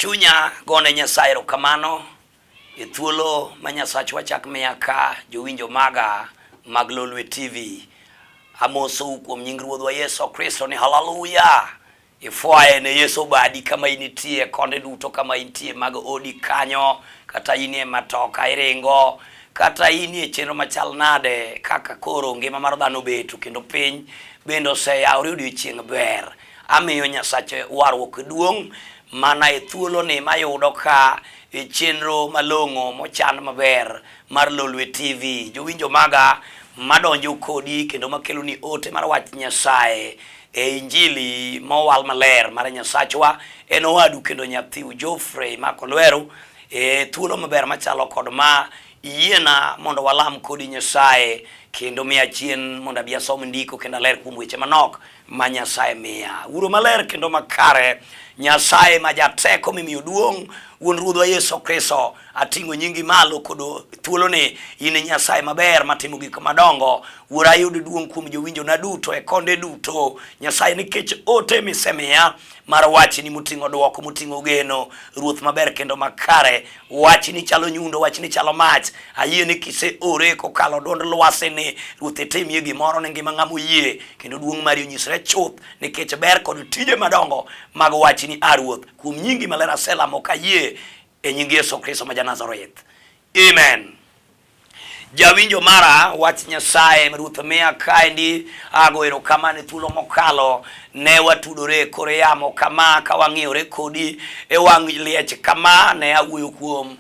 Chunya gone Nyasaye erokamano e thuolo ma Nyasachwa chak miya ka jowinjo maga mag Lolwe TV. Amosou kuom nying Ruodhwa Yesu Kristo ni haleluya. Ifwaye ne Yesu badi kama initie konde duto kama intie mag odi kanyo, kata inie matoka iringo, kata inie chenro machal nade kaka koro ngima mar dhano beto kendo piny bende oseyawore odiochieng' ber. Amiyo Nyasache warruok duong' mana e thuolo ni mayudo ka e chenro malong'o mochan maber mar Lolwe TV. Jowinjo maga madonjo kodi kendo makelo ni ote mar wach Nyasaye e injili mowal maler mar Nyasachwa en owadu kendo nyathiu Geoffrey Makolweru e thuolo maber machalo kod ma yiena mondo walam kodi Nyasaye kendo miya chien mondo abi asom ndiko kendo ler kuom weche manok ma Nyasaye miya. Uro maler kendo makare Nyasaye ma jateko mimiyo duong' wuon Ruodhwa Yesu Kristo, ating'o nyingi malo kodo thuolo ni ine Nyasaye maber matimo gik madongo. Wuora yud duong' kuom jowinjo na duto e konde duto Nyasaye nikech ote misemiya mar wachni moting'o dwoko moting'o geno. Ruoth maber kendo makare, wachni chalo nyundo, wachni chalo mach. Ayie ni kise ore kokalo dond lwase ni Ruoth itimie gimoro ne ngima ng'amo yie kendo duong' mari onyisre chuth nikech ber kod tije madongo mag wachni Ruoth. Kuom nyingi maler aselamo kayie e nying Yesu Kristo ma ja-Nazareth. Amen. Jawinjo mara wach Nyasaye Ruoth miya kaendi ago erokamano e thuolo mokalo ne watudore kore yamo kama ka wang'iyore kodi e wang' liech kama ne awuoyo kuom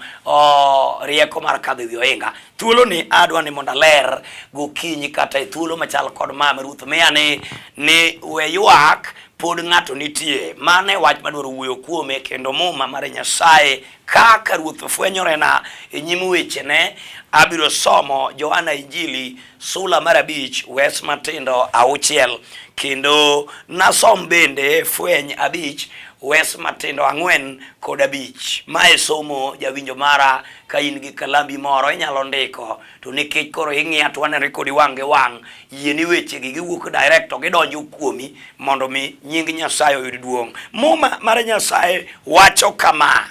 rieko mar kadho ewi ohinga. Thuolo ni adwa ni mondo aler gokinyi kata e thuolo machal kod ma Ruoth miya ni we ywak pod ng'ato nitie. Mane wach madwaro wuoyo kuome kendo muma mar Nyasaye kaka Ruoth fwenyorena e nyim wechene. Abiro somo Johana Injili sula mar 5 wes matindo 6 kendo nasom bende fweny 5 wes matindo 4 kod 5. Mae somo jawinjo mara ka in gi kalambi moro inyalo ndiko, to nikech koro ing'iya to wanere kodi wang' gi wang', yieni weche gi giwuok direct to gidonjo kuomi mondo mi nying Nyasaye oyud duong'. Muma mar Nyasaye wacho kama: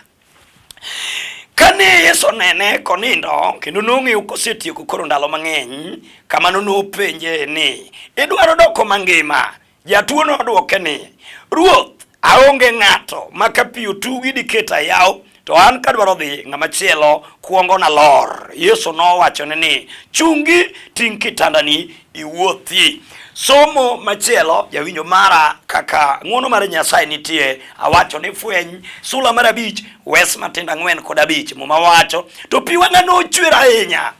kane Yesu nene konindo kendo nong'eyo kosetieko koro ndalo mang'eny, kamano nopenje ni, idwaro doko mangima? Jatuo nodwoke ni, Ruoth, aonge ng'ato ma ka pi otugi diketa yaw, to an kadwaro dhi ng'ama chielo kuongo na lor. Yesu nowachone ni, chungi ting' kitandani iwuothi. Somo machielo jawinjo mara kaka ng'wono mar Nyasaye nitie, awacho ni fweny sula mar 5 wes matindo 4 kod 5. Muma wacho, to pi wang'a nochwer ahinya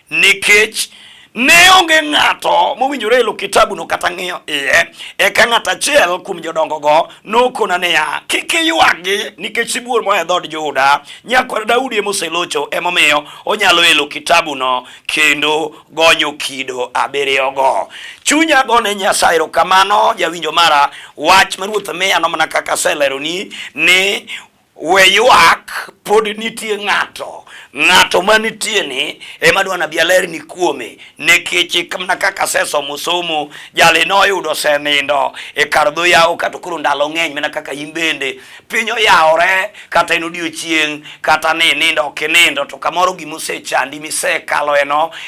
nikech ne onge ng'ato mowinjore elo kitabu no kata ng'iyo iye. Eka ng'at achiel kuom jodongo go nokona niya, kik iywagi nikech sibuor moa e dhod Juda, nyakwar Daudi emoselocho, emomiyo onyalo elo kitabu no kendo gonyo kido 7 go. Chunya gone Nyasaye erokamano jawinjo mara, wach ma Ruoth miya no mana kaka aseleroni ni we ywak pod nitie ng'ato manitie ni ema dwa nabi aler ni kuome, nikech kamna kaka asesomo somo jali noyudo senindo e kar dho yawo kata koro ndalo ng'eny mana kaka in bende piny oyawore kata en odiochieng' kata ni nindo kinindo to kamoro gimosechandi misekalo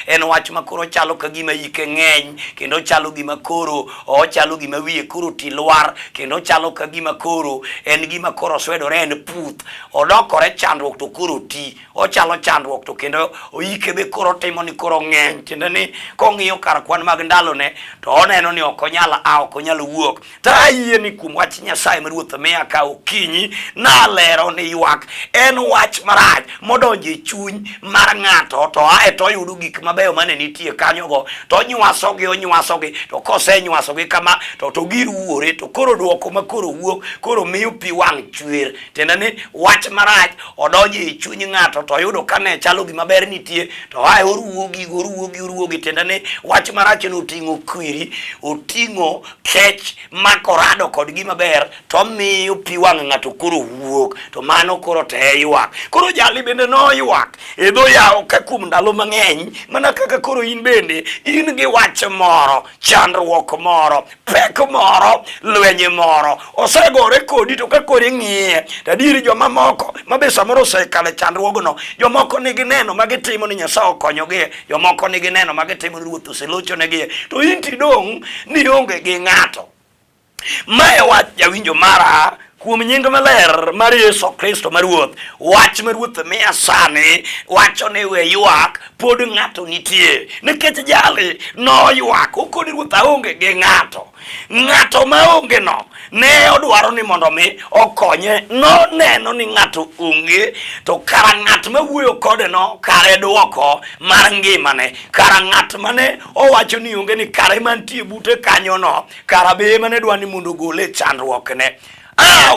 en wach ma koro chalo ka gima ike ng'eny kendo chalo gima koro ochalo gima wiye koro tilwar kendo chalo ka gima koro en gima koro swedore en puth odokore chandruok to koro ti ochalo chandruok to kendo oike be koro timo ni koro ng'eny kendo ni kong'iyo kar kwan mag ndalo ne to oneno ni ok onyalo wuok. Ta yie ni kuom wach Nyasaye ma Ruoth miya ka okinyi nalero ni ywak en wach marach modonjo e chuny mar ng'ato to ae to oyudo gik mabeyo mane nitie kanyogo to onywasogi to kosenywasogi kama to giruore to koro dwoko ma koro wuok koro miyo pi wang' chwer. Tenda ni wach marach odonjo e chuny ng'ato to oyudo kane chalo gima ber nitie to ae oruwogi. Tenda ni wach marach no oting'o kwiri, oting'o kech makorado kod gima ber to miyo pi wang' ng'ato koro wuok, to mano koro te ywak. Koro jali bende no ywak e dho yawo ka kuom ndalo mang'eny mana kaka koro in bende in gi wach moro, chandruok moro, pek moro, lwenye moro osegore kodi to ka koro ing'iye tadier Injili joma moko mabe samoro osekale chandruogno, jomoko nigi neno magitimo ni Nyasaye okonyogi, jomoko nigi neno magitimo ni Ruoth oselochonegi, to in tidong' ni onge gi ng'ato. Mae wach jawinjo mara kuom nying maler mar Yesu Kristo ma Ruoth. Wach ma Ruoth miya sani wacho ni we ywak, pod ng'ato nitie, nikech jali noywak okoni Ruoth aonge gi ng'ato. Ng'ato maonge no ne odwaro ni mondo mi okonye, noneno ni ng'ato onge, to kara ng'at ma wuoyo kode no kare duoko mar ngimane, kara ng'at mane owacho ni onge ni kare mantie bute kanyo no kara be mane dwa ni mondo gole chandruokne.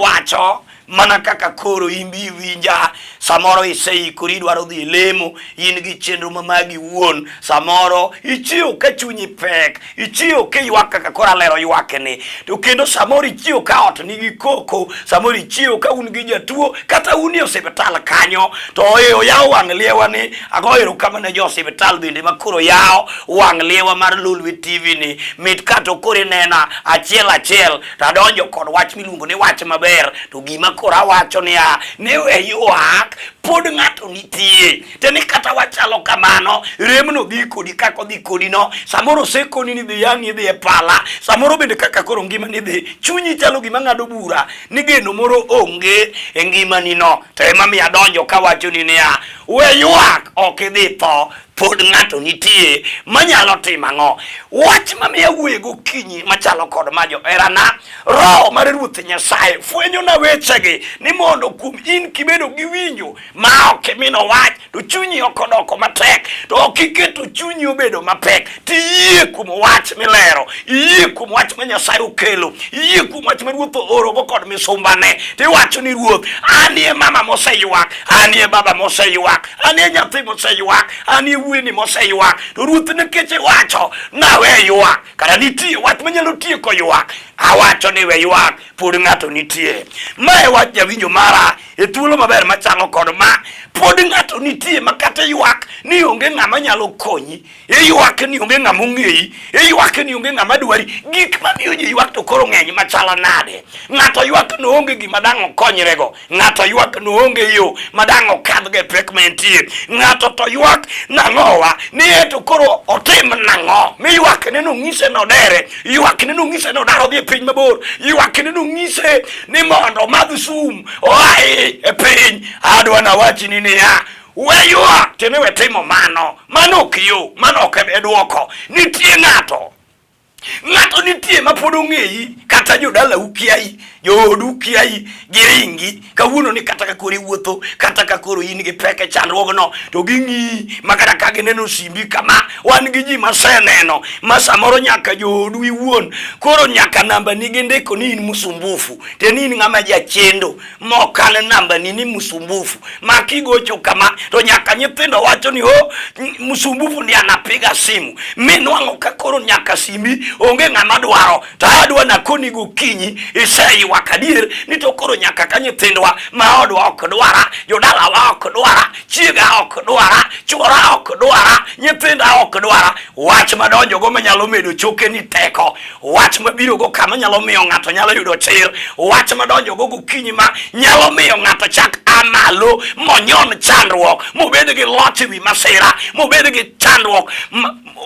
Wacho mana kaka koro imbi winja, samoro iseikori dwaro dhi lemo, in gi chenro mamagi wuon, samoro ichiwo ka chunyi pek, ichiwo ka ywak kaka kora lero ywakni, to kendo samoro ichiwo ka ot nigi koko, samoro ichiwo ka un gi jatuo, kata un e osiptal kanyo, to oyaw wang' liewa ni agoyo erokamano jo osiptal bende makoro yaw wang' liewa mar Lolwe TV ni, mit kato kore nena achiel achiel, tadonjo kod wach miluongo ni wach maber, to gima kora wacho niya, ne we ywak, pod ng'ato nitie. Teni kata wachalo kamano, remno dhi kodi kako dhi kodi no, samoro sekoni ni dhi yang' idhi e pala, samoro bende kaka koro ngima ni dhi, chunyi chalo gima ng'ado bura, ni geno moro onge e ngima ni no, to ema miya donjo ka wacho ni niya, we ywak ok idhi tho, pod ng'ato nitie manyalo timo ang'o. Wach mamiya wuoye gokinyi machalo kod majo erana, Roho mar Ruoth Nyasaye fwenyo na wechegi ni mondo kuom in kibedo gi winjo ma ok imino wach, to chunyi ok odoko matek, to ok iketo chunyi obedo mapek, ti yie kuom wach milero, iyie kuom wach ma Nyasaye okelo, iyie kuom wach ma Ruoth oorogo kod misumbane, tiwacho ni Ruoth, anie mama moseywak, anie baba moseywak, anie nyathi moseywak, anie wuini moseywak, to Ruoth nikech wacho na we ywak, kara nitie wach manyalo tieko ywak, awacho ni we ywak, pod ng'ato nitie. Mae wach jawinjo mara e thuolo maber machalo kod ma, pod ng'ato nitie makata ywak ni onge ng'ama nyalo konyi, ywak ni onge ng'ama ong'eyi, ywak ni onge ng'ama dwari, gik mamiyo ji ywak to koro ng'eny machalo nade. Ng'ato ywak no onge gima dang' okonyrego, ng'ato ywak no onge yo madang' okadhge pek mentie, ng'ato to ywak nang'owa ni to koro otim nang'o, mi ywak ne nong'ise nodere, ywak ne nong'ise nodaro dhi e piny mabor, ywak ne nong'ise ni mondo madh sum oae e piny. Adwa na wachi ni niya, we ywak tene we timo mano, mano ok yo, mano ok e duoko. Nitie ng'ato nitie ma pod ong'eyi, kata jodala ukiai, joodu ukiai, giringi, kawuono ni kata ka koro iwuotho, kata ka koro in gi peke chandruogno, to ging'i makata ka gineno simbi kama, wan gi ji maseneno, ma samoro nyaka joodu iwuon, koro nyaka namba ni gindiko ni in musumbufu, teni in ng'ama jachendo, mokale namba ni musumbufu, ma kigocho kama, to nyaka nyithindo wacho ni ho, musumbufu ndi anapiga simu, minwang'o ka koro nyaka simbi onge ng'ama dwaro, to adwa nakoni gokinyi iseywak adier ni to koro nyaka ka nyithindwa ma odwa ok dwara, jodalawa ok dwara, chiega ok dwara, chwora ok dwara, nyithinda ok dwara. Wach madonjo go manyalo medo choke ni teko, wach mabiro go kama nyalo miyo ng'ato nyalo yudo chir, wach madonjo go gokinyi ma nyalo miyo ng'ato chak amalo monyon chandruok, mobed gi loch ewi masira, mobed gi chandruok,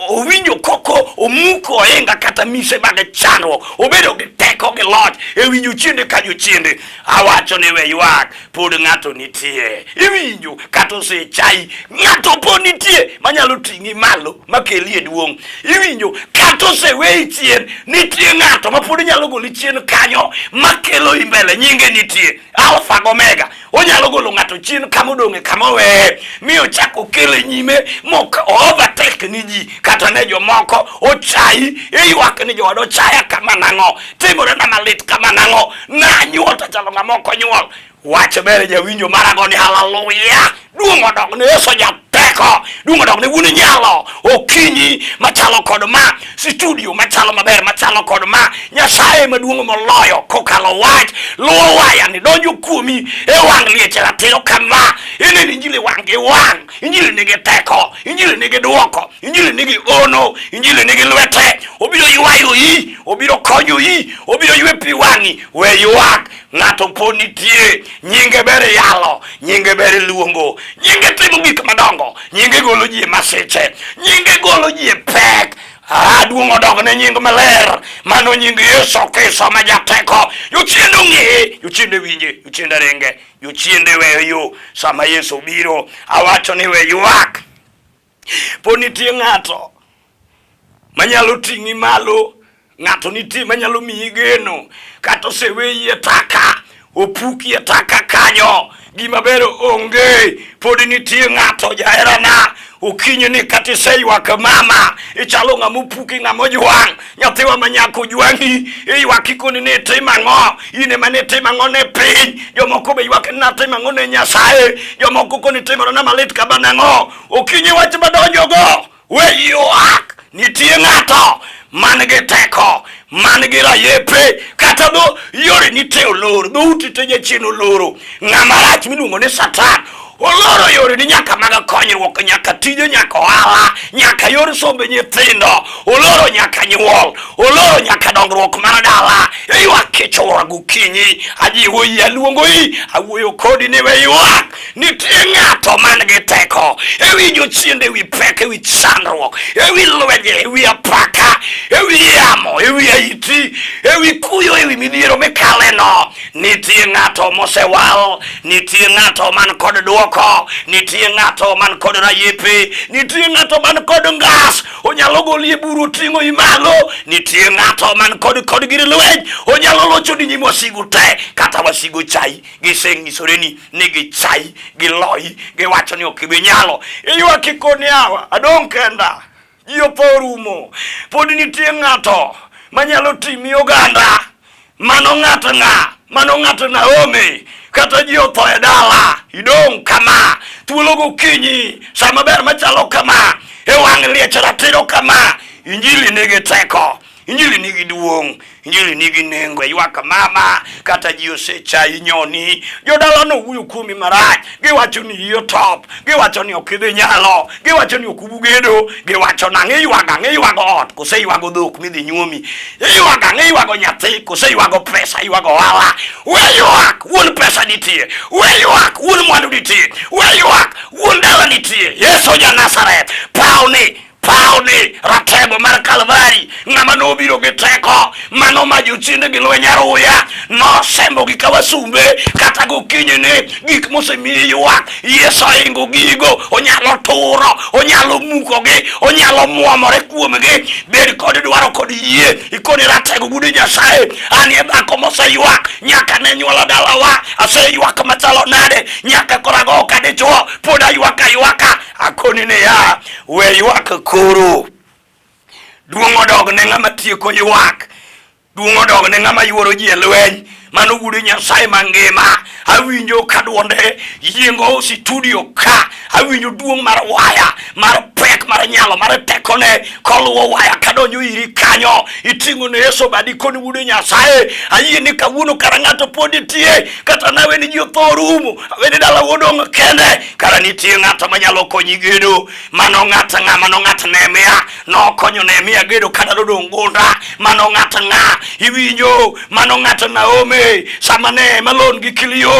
owinjo koko omuko oinga kata mise mag chandruok, obedo gi teko gi loch ewi jochiende ka jochiende. Awacho ni we ywak, pod ng'ato nitie. Iwinjo kata osechai, ng'ato pod nitie manyalo ting'i malo makeli e duong'. Iwinjo kata oseweyi chien, nitie ng'ato ma pod nyalo goli chien kanyo makelo imbele, nyinge nitie Alpha gi Omega. Onyalo golo ng'ato chien kama odong'e kama owe, mi ochako kele nyime mok overtake ni ji, kata ne jomoko ochai, ywak ni jowad ochaya kama nang'o, timore na malit kama nang'o, nanyuol to chalo ng'ama ok onyuol. Wach ber jawinjo marago ni haleluya, duong' odog ne Yesu jateko, duong' odog ne wuon nyalo. Okinyi machalo kod ma, studio machalo maber machalo kod ma, Nyasaye maduong' moloyo kokalo wach, luwo waya ni donjo kuomi e wang' lieche ratiro kama, ineni injili wang' gi wang', injili nigi teko, injili nigi duoko, injili nigi ono, injili nigi lwete, obiro ywayo yi, obiro konyo yi, obiro ywe pi wang'i. We ywak, ng'ato pod nitie, nyinge ber yalo, nyinge ber luongo, nyinge timo gik madongo, nyinge golo ji e masiche, nyinge golo ji e pek. Duong' odog ne nying maler, mano nying Yesu Kristo ma jateko. Jochiende ong'eye, jochiende winje, jochiende ringe, jochiende weyo yo. Sama Yesu biro, awacho ni we ywak. Po nitie ng'ato manyalo ting'i malo, ng'ato nitie manyalo miyi geno, kata oseweyi e taka, opuki e taka kanyo, gima bero onge. Pod nitie ng'ato jaherana, okinyi ni kata iseywak mama, ichalo ng'ama opuki, ng'ama ojwang', nyathiwa manyako ojwang'i, iywak ikoni ni itimo ang'o, in ema ni itimo ang'o ne piny, jomoko be ywak ni natimo ang'o ne Nyasaye, jomoko koni timorona malit kaba nang'o. Okinyi wach madonjogo, we ywak. Nitie ng'ato man gi teko, man gi rayepe, kata do yore nitie oloro, dhoudi te jachien oloro. Ng'ama rach miluongo ni Satan oloro yore ni nyaka mag konyruok, nyaka tije, nyaka ohala, nyaka yor sombe nyithindo, oloro nyaka nyuol, oloro nyaka dongruok mar dala. Ywak kichura gokinyi, ajiwo yi, aluongo yi, awuoyo kodi ni we ywak. Nitie ng'ato man gi teko, ewi jochiende, ewi pek, ewi chandruok, ewi lwenje, ewi apaka, ewi yamo, ewi aiti, ewi kuyo, ewi midhiero mikale no. Nitie ng'ato mosewal, nitie ng'ato man kod duoko, nitie ng'ato man kod rayepe, nitie ng'ato man kod ngas, onyalo golie buru ting'o imalo, nitie ng'ato man kod gir lweny, onyalo locho ni nyimo wasigu te, kata wasigu chai, giseng'isoreni ni gichai, giloi, giwacho ni okibi nyalo. Iyuak ikoni awa, adong' kenda, ji opo rumo. Pod nitie ng'ato manyalo timi oganda, mano ng'ato ng'a, mano ng'ato Naomi, kata ji otho e dala, idong' kama, thuolo gokinyi, sama ber machalo kama, e wang' liech ratiro kama. Injili nigi teko, injili nigi duong', injili nigi nengo. Ywak mama, kata ji osechai nyoni, jodala no wuyo kuomi marach, giwacho ni iyo top, giwacho ni okidhi nyalo, giwacho ni okubu gedo, giwacho nang'e ywago ot, kose ywago dhok midhi nyuomi, ywago nyathi, kose ywago pesa, ywago ohala. We ywak, wuon pesa nitie, we ywak, wuon mwandu nitie, we ywak, wuon dala nitie. Yesu ja Nazareth, pauni ratego mar Kalvari, ng'ama nobiro gi teko, mano ma jochiende gi lweny aruya, nosembo gi kawasumbe, kata gokinyi ni gik mosemiyi ywak, Yesu oingo gigo, onyalo turo, onyalo mukogi, onyalo muomore kuomgi. Bed kod dwaro kod yie, ikoni ratego gude Nyasaye. An e dhako moseywak nyaka ne nyuola dalawa, aseywak machalo nade, nyaka korago ka dichuo, pod aywaka. Akoni ni ya, we ywak koro. Duong' odog ne ng'ama tieko ywak, duong' odog ne ng'ama yuoro ji e lweny, mano gude Nyasaye mangima. Awinjo ka duonde yiengo studio ka, awinjo duong' mar waya, mar pek, mar nyalo, mar tekone koluwo waya kadonjo iri kanyo, iting'o ne Yesu badi koni gude Nyasaye. Ayie ni kawuono kara ng'ato pod nitie, kata nawe ni ji otho rumo, awe ni dala wodong' kende, kara nitie ng'ato manyalo konyi gedo. Mano ng'ato ng'a, mano ng'ato Nehemia, nokonyo Nehemia gedo kata dodong' gunda. Mano ng'ato ng'a, iwinjo, mano ng'ato Naomi, sama ne malon gi Kilion,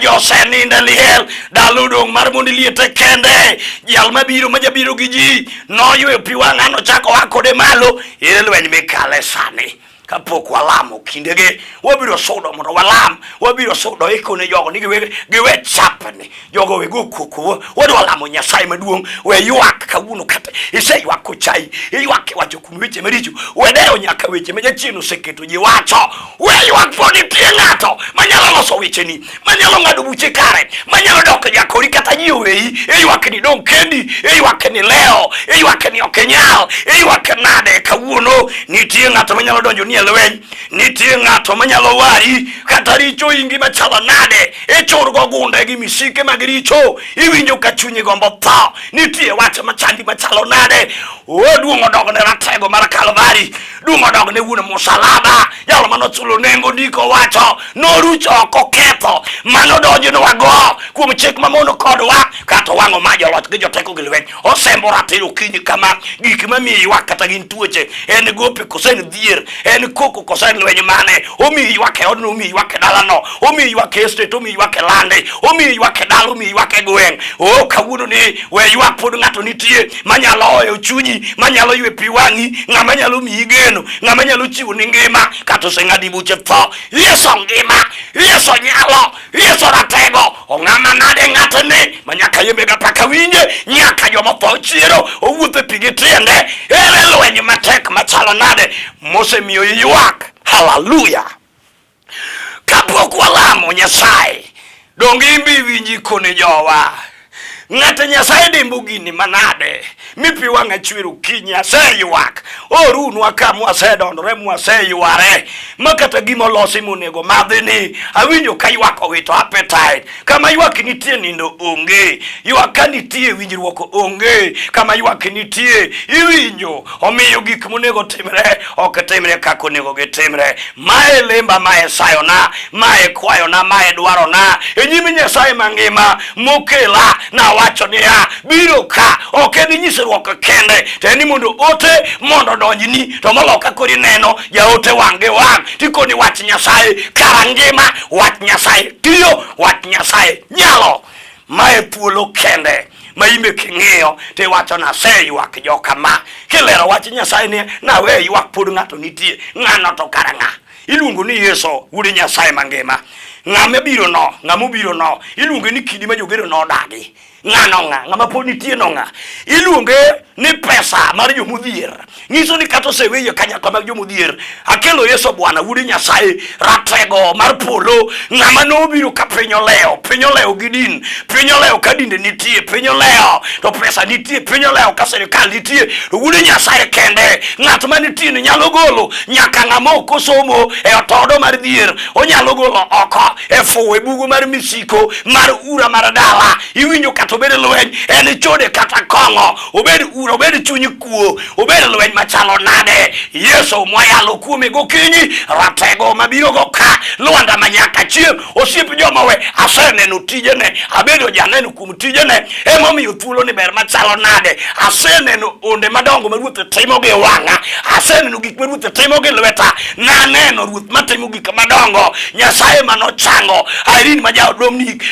Jose ninde liel, dalo dong' mar mondi liete kende. Jal mabiro majabiro gi ji, noyweyo pi wang'a, nochako oa kode malo. Ere lweny mikale sani, kapok walamo kindege, wabiro sudo mondo walam, wabiro sudo ikone jogo ni giwe chapni, jogo we koko, wadwa lamo Nyasaye maduong'. We ywak kawuono, kata iseywak kochai, iywak wacho kuom weche maricho, wedeyo nyaka weche ma jachien oseketo ji wacho. We ywak pod nitie ng'ato manyalo loso wecheni, manyalo ng'ado buche kare, manyalo dok jakori kata ji oweyi. Ywak ni dong' kendi, ywak ni leo, ywak ni okenyal, ywak nade kawuono. Nitie ng'ato manyalo donjo ni e lweny, nitie ng'ato manyalo wari, kata richo ingi machalo nade, ichurgo gunde gi misike mag richo, iwinjo ka chunyi gombo tho. Nitie wach machandi machalo nade. Duong' odog ne ratego mar Kalvari, duong' odog ne wuon musalaba, jalo manochulo nengo. Ndiko wacho norucho oko ketho mano donjonwa go kuom chik mamono kodwa kata wang'o ma joloch gi joteko gi lweny osembo ratiro kinyi kama gik mamiyo ywak kata gin tuoche en gope koso en dhier en koko koso en lweny mane omiyo ywak e odno omiyo ywak e dalano omiyo ywak e estate omiyo ywak e lande omiyo ywak e dala omiyo ywak e gweng' kawuono ni we ywak pod ng'ato nitie manyalo oyo chunyi manyalo ywe pi wang'i ng'ama nyalo miyi geno ng'ama nyalo chiwo ni ngima kata oseng'adi buche tho Yeso ngima Yeso nyalo Yeso ratego ong'ama nade ng'atni manyaka yembe ga paka winje nyaka joma tho chiero owuotho pi gi tiende ere lweny matek machalo nade mosemiyo ywak haleluya kapok walamo Nyasaye donge imbi winji kone jowa ng'ata Nyasaye dembo gini manade mipi wang'a chwero kinya ywak orunwa ka mwasedondore mwaseyware makata gimo losi monego madhini awinjo ka ywak owito appetite kama ywak nitie nindo onge ywak ka nitie winjruok onge kama ywak nitie iwinjo omiyo gik monego timre ok timre kako onego gitimre mae lemba mae sayona mae kwayona mae dwarona e nyime Nyasaye mangima mokela na wacho niya biro ka ok en nyisruok kende to en mondo ote mondo donjni to moloka kori neno jaote wang'e wang' tikoni wach Nyasaye kara ngima wach Nyasaye tiyo wach Nyasaye nyalo mae thuolo kende ma ime king'iyo te wacho na ywak joka ma kilero wach Nyasaye ni na we ywak pod ng'ato nitie ng'ano to kara ng'a iluongo ni Yesu wude Nyasaye mangima ng'ama biro no ng'ama biro no iluonge ni kidi ma jogero no dagi ng'ama pod nitie no ng'a iluonge ni pesa mar jomodhier nyiso ni kata oseweye kanyakla mag jomodhier akelo Yesu Bwana wude Nyasaye ratego mar polo ng'ama nobiro ka piny olewo gi din piny olewo ka dinde nitie piny olewo to pesa nitie piny olewo ka sirikal nitie to wude Nyasaye kende ng'at ma nitie ni nyalo golo nyaka ng'ama ok osomo e otodo mar dhier onyalo golo oko e fuwe bugo mar misiko mar ura mar dala iwinjo kata obed lweny en chode kata kong'o obed ura obed chunyi kuo obed lweny machalo nade Yesu mwayalo kuome gokinyi ratego mabiro go ka Lwanda manyaka chiem osiep joma we aseneno tijene abedo janeno kuom tijene emomiyo thuolo ni ber machalo nade aseneno onde madongo ma Ruoth timo gi wang'a aseneno gik ma Ruoth timo gi lweta naneno Ruoth matimo gik madongo Nyasaye manochango Irene ma jaod Dominic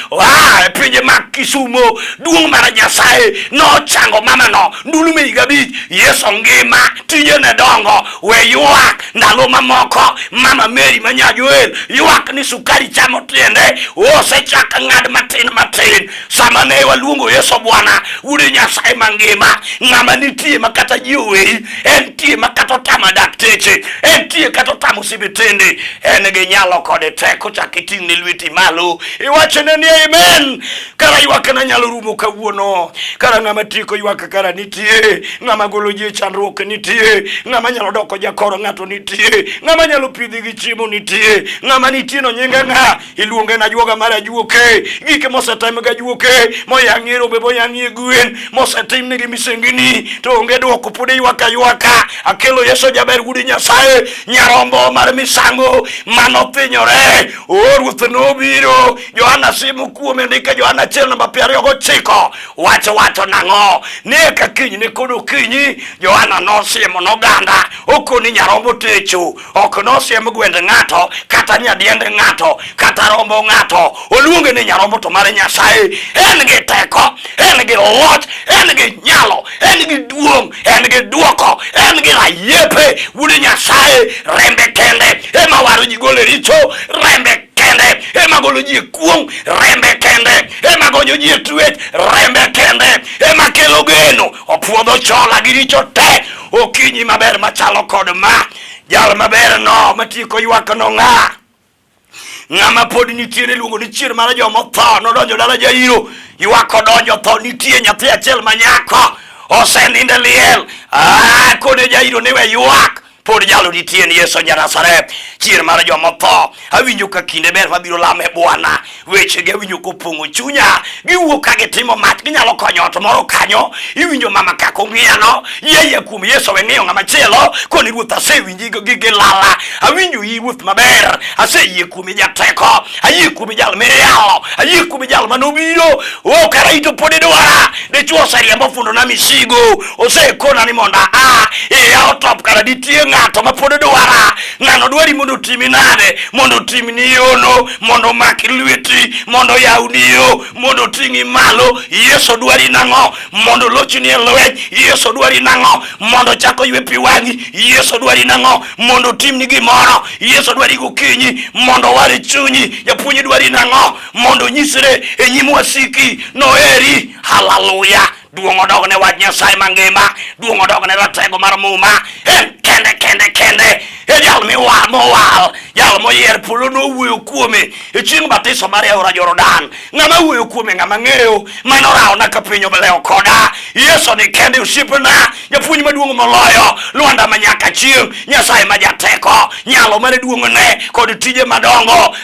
pinje mag Kisumo duong' mar Nyasaye nochango mama no ndulu me igabich Yesu ngima tijene dongo we ywak ndalo mamoko mama Mary manyajoel ywak ni sukari chamo tiende osechaka ng'ad matin sama ne waluongo Yesu Bwana wude Nyasaye mangima ng'ama nitie makata jiowei entie makata tama dakteche entie kata tamo sibitende en gi nyalo kode teko chakiting ni lweti malo iwachone ni amen kara ywak na nyalo rumo kawuono kara ng'ama tiko ywak kara nitie ng'ama golo ji chandruok nitie ng'ama nyalo doko jakoro ng'ato nitie ng'ama nyalo pidhi gi chiemo nitie ng'ama nitie no nyinga ng'a iluonge na juoga mar ajuoke gike mosetem ga juoke moyang'ie rombe moyang'ie gwen mosetim negi misengini to onge dwoko pod ywaka akelo Yesu jaber wude Nyasaye nyarombo mar misango manothinyore Ruoth nobiro Johana simu kuome ndike Johana 1:29 wacho nang'o ne ka kiny ne kodo kinyi Johana nosiemo noganda okoni nyarombo techo ok nosiem gwend ng'ato kata nyadiende ng'ato kata rombo ng'ato oluonge ni nyarombo to mar Nyasaye en gi teko en gi loch en gi nyalo en gi duong' en gi duoko en gi rayepe wude Nyasaye rembe kende ema waro ji gole richo rembe kende ema golo ji kuong rembe kende ema gonyo ji twech rembe kende ema kelo geno opuodho chola gi richo te okinyi maber machalo kod ma jal maber no matiko ywak no ng'ama pod nitie luongo ni chier mar joma tho nodonjo dala Jairo ywak odonjo tho nitie nyathi achiel manyako oseninde liel kode Jairo ne we ywak pod jalo nitie ni Yesu Nyasaret, chier mar joma tho. Awinjo ka kinde ber mabiro lame Bwana, weche ge winjo kopong'o chunya, giwuok ka gitimo mach, ginyalo konyo ot moro kanyo. Iwinjo mama kako ng'iyano, yeye kuom Yesu we ng'iyo ng'ama chielo, koni ruoth asewinji gi lala. Awinjo yi ruoth maber, aseyie kuom jateko, ayie kuom jal miriyalo, ayie kuom jal manobiro. O kara ito pod idwara, dichuo oseriembo fundo na misigo, osekona ni monda otop kara nitie ng'ato ma pod dwara. Ng'ano dwari mondo timi nade, mondo timni yono, mondo maki lweti, mondo yauni yo, mondo ting'i malo. Yesu dwari nang'o, mondo lochni e lweny. Yesu dwari nang'o, mondo chako ywe pi wang'i. Yesu dwari nang'o, mondo timni gimoro. Yesu dwari gokinyi, mondo ware chunyi. Japuonj dwari nang'o, mondo nyisre e nyim wasiki noeri. Hallelujah. Duong' odog ne wach Nyasaye mangima, duong' odog ne ratego mar muma. En kende e jal miwal mowal, jal moyier polo nowuoyo kuome e chieng' batiso mar aora Jordan. Ng'ama wuoyo kuome ng'ama ng'eyo, manorawo na ka piny obelewo koda. Yesu ni kende osiepna, japuonj maduong' moloyo, Lwanda manyaka chieng', Nyasaye ma jateko, nyalo mane duong'ne kod tije madongo.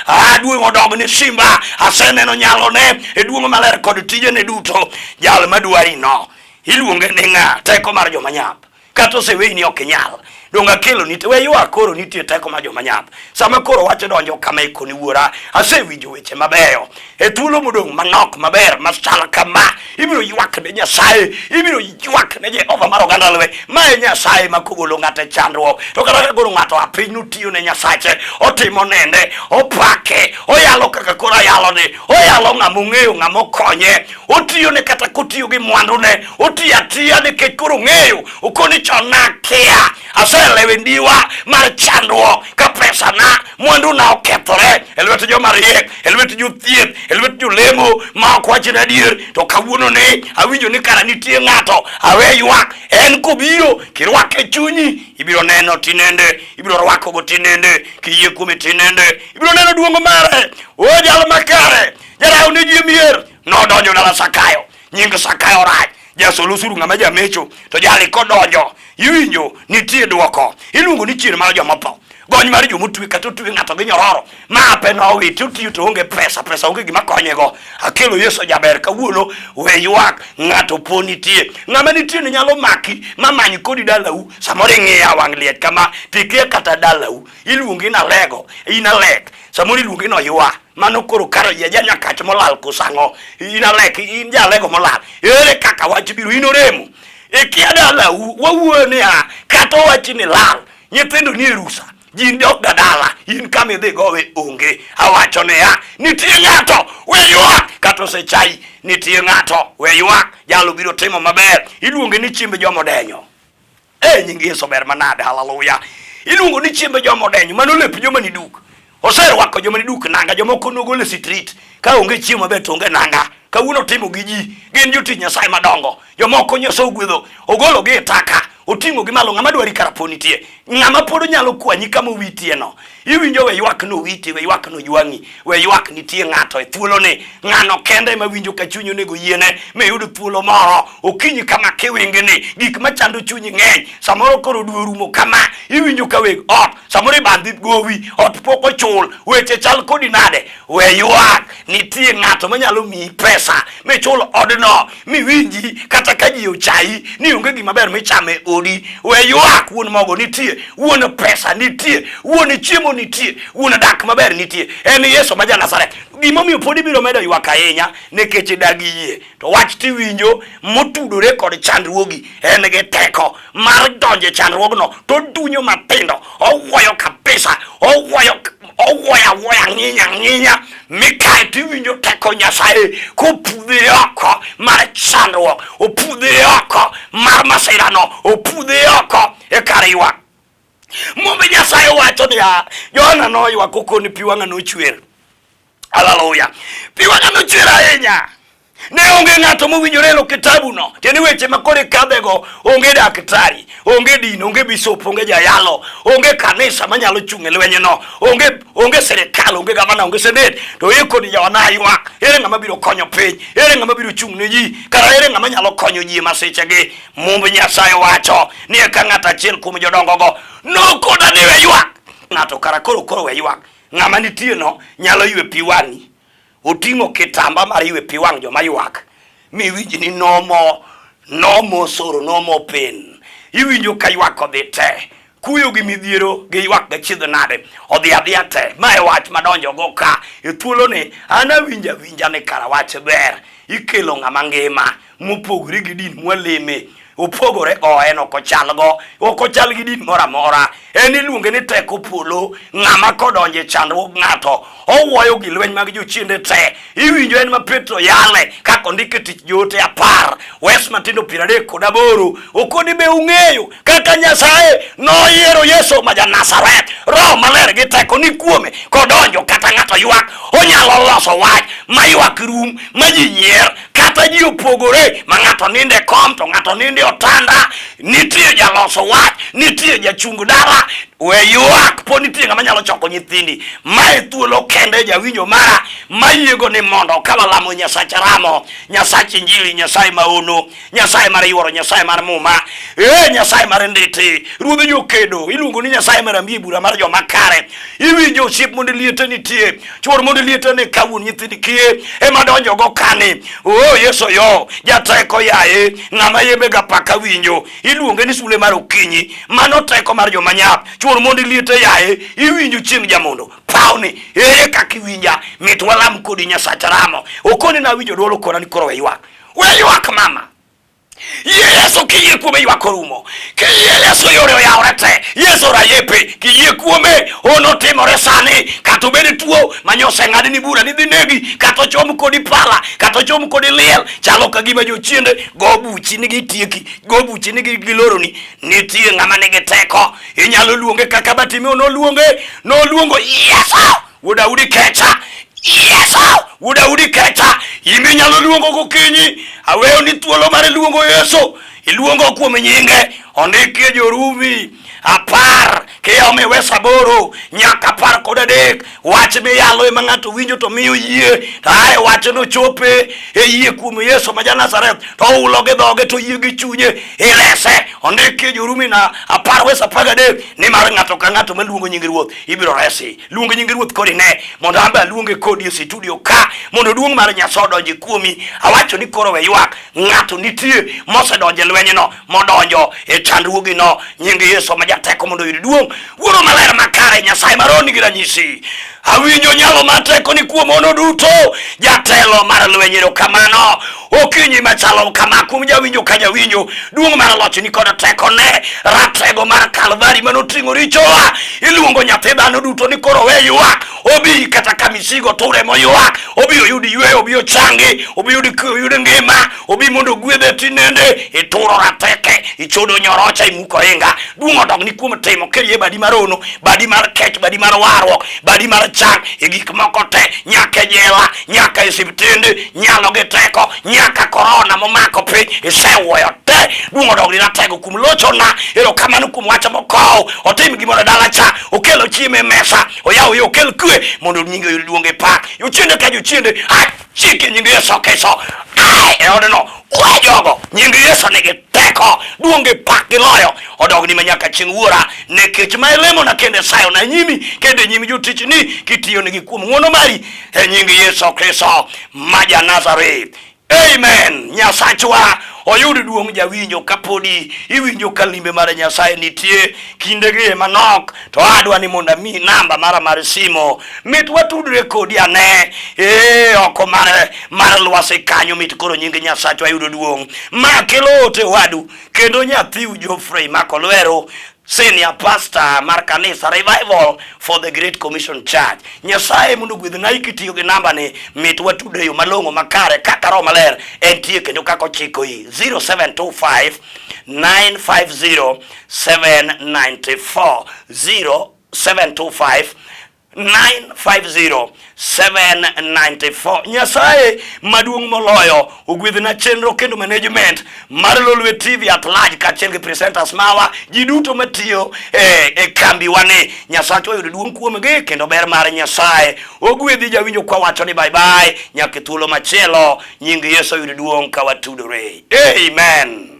Duong' odog ne simba, aseneno nyalone e duong' maler kod tijene duto. Jal madwari no iluonge ni ng'a? Teko mar joma nyap. Kata oseweyi ni ok inyal, donga kelo ni we ywak koro nitie teko mar joma nyap. Sama koro wacho donjo kama ikoni wuora, asewinjo weche mabeyo e thuolo modong' manok maber masala kama. Ibiro ywak ne Nyasaye, ibiro ywak ne Jehova mar oganda lwe. Ma e Nyasaye makogolo ng'ato e chandruok. To kata golo ng'ato a piny notiyo ne Nyasache, otimo nende, opake, oyalo kaka koro ayalo ni, oyalo ng'ama ong'eyo, ng'ama okonye, otiyo ne kata kotiyo gi mwandune, otiyo atiya nikech koro ng'eyo, okoni chon nakia, aselewe ndiwa mar chandruok ka pesa na mwandu na okethore e lwet joma riek, e lwet jothieth, e lwet jolemo ma ok wachne adier. To kawuono ni awinjo ni kara nitie ng'ato awe ywak. En kobiro kirwake chunyi, ibiro neno tinende, ibiro rwako go tinende, kiyie kuome tinende, ibiro neno duong' mare. O jal makare, jaraw ne ji mier, nodonjo dala Sakayo. Nying Sakayo rach, jasolo osuru ng'ama jamecho, to jali kodonjo, iwinjo nitie dwoko. Iluongo ni chier mar joma tho, gony mar jomotwe kata otwe ng'ato gi nyororo. Ma pe nowiti otiyo to onge pesa onge gima konyego. Akelo Yesu jaber kawuono, we ywak, ng'ato po nitie. Ng'ama nitie ni nyalo maki mamany kodi dalau. Samoro ing'iya wang' liet kama tikia kata dalau, iluongi na lego, inalek. Samoro iluongi no ywa, mano koro karo ya nyakach molal kusango, inalek, in jalego molal. Ere kaka wach biro inoremo e kia dalau. Wawuoyo ni kata wach ni lal, nyithindo ni rusa, jin dok gadala, in kama idhi gowe onge. Awacho ni nitie ng'ato we ywak, kata osechai nitie ng'ato we ywak. Jalo biro timo maber, iluonge ni chiembe joma odenyo. Nying Yesu ber manade. Hallelujah. Iluongo ni chiembe joma odenyo, mano lep joma ni duk. Oserwako joma ni duk nanga, jomoko nogole street ka onge chiemo maber to onge nanga. Kawuono timo gi ji, gin jotich Nyasaye madongo. Jomoko Nyasaye ogwedho, ogolo gi taka, oting'o gi malo. Ng'ama dwari kara po nitie, ng'ama pod nyalo kwanyi kama owitie no. Iwinjo we ywak no witi, we ywak no jwangi, we ywak nitie ng'ato e thuolo ni. Ng'ano kende ma winjo ka chunyu nego yiene me yud thuolo moro. Okinyi kama kiwingi ni, gik machando chunyi ng'eny. Samoro koro dwe rumo kama, iwinjo ka weg ot, samoro ibandhi gowi, ot pok ochul, weche chal kodi nade. We ywak, nitie ng'ato manyalo miyi pesa michul odno, miwinji kata ka ji ochayi ni onge gima ber michame odi. We ywak, wuon mogo nitie, wuon pesa nitie, wuon chiemo nitie, wuon dak maber nitie. En Yesu ma Nazaret. Gimomiyo pod ibiro medo ywak ahinya nikech dagi yie. To wach tiwinjo motudore kod chandruogi, en gi teko mar donje chandruogno to dunyo matindo, owuoyo kabisa, owuoyo ng'inya mikae tiwinjo teko Nyasaye kopudhe oko mar chandruok, opudhe oko mar masirano, opudhe oko e kar ywak. Mumbe Nyasaye wacho ni Jona noywak okoni pi wang'a nochwer. Hallelujah. Pi wang'a nochwer ahinya. Ne onge ng'ato mowinjore lo kitabu no. Tieni weche makore kadhego onge daktari, onge din, onge bisop, onge jayalo, onge kanisa manyalo chung'e lwenye no, onge serikal, onge gavana, onge senate. To iko ni jawana ywak. Ere ng'ama biro konyo piny? Ere ng'ama biro chung' ne ji? Kara ere ng'ama nyalo konyo ji masechegi? Mumb Nyasaye wacho ni ka ng'ato achiel kuom jodongo go nokoda ni we ywak. Ng'ato kara koro we ywak. Ng'ama nitie no nyalo ywe pi wang'i. Oting'o kitamba mar ywe pi wang' joma ywak. Miwinji ni nomo soro, nomo pen. Iwinjo ka ywak odhi te. Kuyo gi midhiero gi ywak gachiedho nade. Odhi adhiya te. Ma e wach madonjo go ka. E thuolo ni an awinja ni kara wach ber. Ikelo ng'ama ngima mopogore gi din mwaleme. Opogore en okochal gi din mora mora. En iluonge ni teko polo. Ng'ama kodonje chandruok ng'ato owuoyo gi lweny mag jochiende te. Iwinjo en ma Petro yale kako ndike tich joote 10 wes matindo 38. Okoni be ung'eyo kaka Nyasaye noyiero Yesu ma Nazareth. Roho Maler gi teko ni kuome kodonjo kata ng'ato ywak onyalo loso wach ma ywak rum ma ji nyier kata ji opogore ma ng'ato ninde kom to ng'ato ninde otanda. Nitie jaloso wach, nitie jachung dala. We ywak po nitie ng'ama nyalo choko nyithindi. Mae thuolo kende jawinjo mara mayiego ni mondo kabalamo Nyasache ramo, Nyasache Injili, Nyasaye maono, Nyasaye mar yuoro, Nyasaye mar muma, Nyasaye mar nditi, ruodh jokedo, iluongo ni Nyasaye mar ambi bura mar joma kare. Iwinjo osiep mondo liete nitie, chuor mondo liete ne kawuon nyithindi kie ema donjo go kani. Yeso yo jateko yaye ng'ama yembe ga paka winjo. Iluonge ni sule mar okinyi, mano teko mar joma nyap. Chuor mondo liete yaye iwinjo chieng' jamondo. Pauni ere kaka iwinja mit walam kodi Nyasache ramo. Okoni na winjo dwolo kona ni koro we ywak mama. Yesu kiyie kuome ywak orumo. Yesu yore oyawre te. Yesu rayepe kiyie kuome ono timore sani. Kato bede tuo manyose ng'adi ni bura ni dhinegi. Kato chom kodi pala, kato chom kodi liel. Chalo kagima jochiende go buchi ni gitieki, go buchi ni giloroni. Nitie ng'ama nigi teko. Inyalo luonge kaka Bartimayo noluongo Yesu Wudaudi kecha. Yesu Wudaudi kecha. Imi nyalo luongo gokinyi. Aweyo ni thuolo mar luongo Yesu. Iluongo kuom nyinge. Ondike Jorumi 10 kiome wes 8 nyaka 13. Wach miyalo ema ng'ato winjo to miyo yie. Ae wach no chope e yie kuom Yesu ma Nazareth. To ulo gi dhoge to yie gi chunye irese. Ondike Jorumi 10 wes 13 ni mar ng'ato ka ng'ato maluongo nying Ruoth ibiro resi. Luongo nying Ruoth kodi ne mondo amba luonge kodi e studio ka mondo duong' mar Nyasaye donji kuomi. Awacho ni koro we ywak. Ng'ato nitie mosedonje lwenye no modonjo e chandruogi no. Nying Yesu ma jateko mondo yud duong'. Wuoro maler makare Nyasaye maroni gi ranyisi. Awinjo nyalo mateko ni kuom ono duto. Jatelo mar lwenyero kamano. Okinyi machalo kama kuom jawinjo ka jawinjo. Duong' mar loch ni kod teko ne. Ratego mar Kalvari manoting'o richowa. Iluongo nyathi dhano duto ni koro we ywak. Obi kata kamisigo ture mo ywak. Obi oyud yweyo, obi ochangi, obi oyud ngima, obi mondo gwedhe tinende. Ituro rateke, ichodo nyorocha, imuko inga. Duong' odog ni kuom timo kerie badi marono, badi mar kech, badi mar warruok, badi mar chak, gik moko te, nyaka jela, nyaka isiptende, nyalo gi teko, nyaka korona momako piny, isewuoyo te. Duong' odog ni ratego kuom lochona. Erokamano kuom wach mokow. Otim gimoro dala cha, okelo chiemo e mesa, oyaw yo okel kwe mondo nyinge luonge pak. Jochiende ka jochiende chike nyinge Yesu keso. Odno we jogo nyinge Yesu nigi teko. Duonge pak giloyo. Odog ni manyaka chieng' wuora nekech ma elemo na kende sayo na nyimi kende nyimi jotich ni kitiyo nigi kuom ng'wono mari e nyinge Yesu Kristo ma Nazareth. Amen. Nyasachwa oyud duong' jawinjo kapodi iwinjo ka limbe mar Nyasaye nitie kindegi manok to adwa ni mondo mi namba mar simo mit watudre kodi ane oko mar lwasi kanyo mit koro nyinge Nyasachwa yudo duong' ma kelo te wadu kendo nyathiu Geoffrey Makolwero Senior Pastor mar kanisa Revival for the Great Commission Church. Nyasaye mondo gwedh ng'ai kitiyo gi namba ni mit watudo yo malong'o makare kaka Roho Maler entie kendo kaka ochiko yi 0725 950 794 0725 950 794. Nyasaye maduong' moloyo ogwedhna chenro kendo management mar Lolwe TV at large kaachiel gi presenters mawa ji duto matiyo e kambi wane. Nyasaye oyudo duong' kuomgi kendo ber mar Nyasaye ogwedhi jawinjo kwa wacho ni bye bye nyaka thuolo machielo. Nying Yesu oyudo duong' ka watudore. Amen.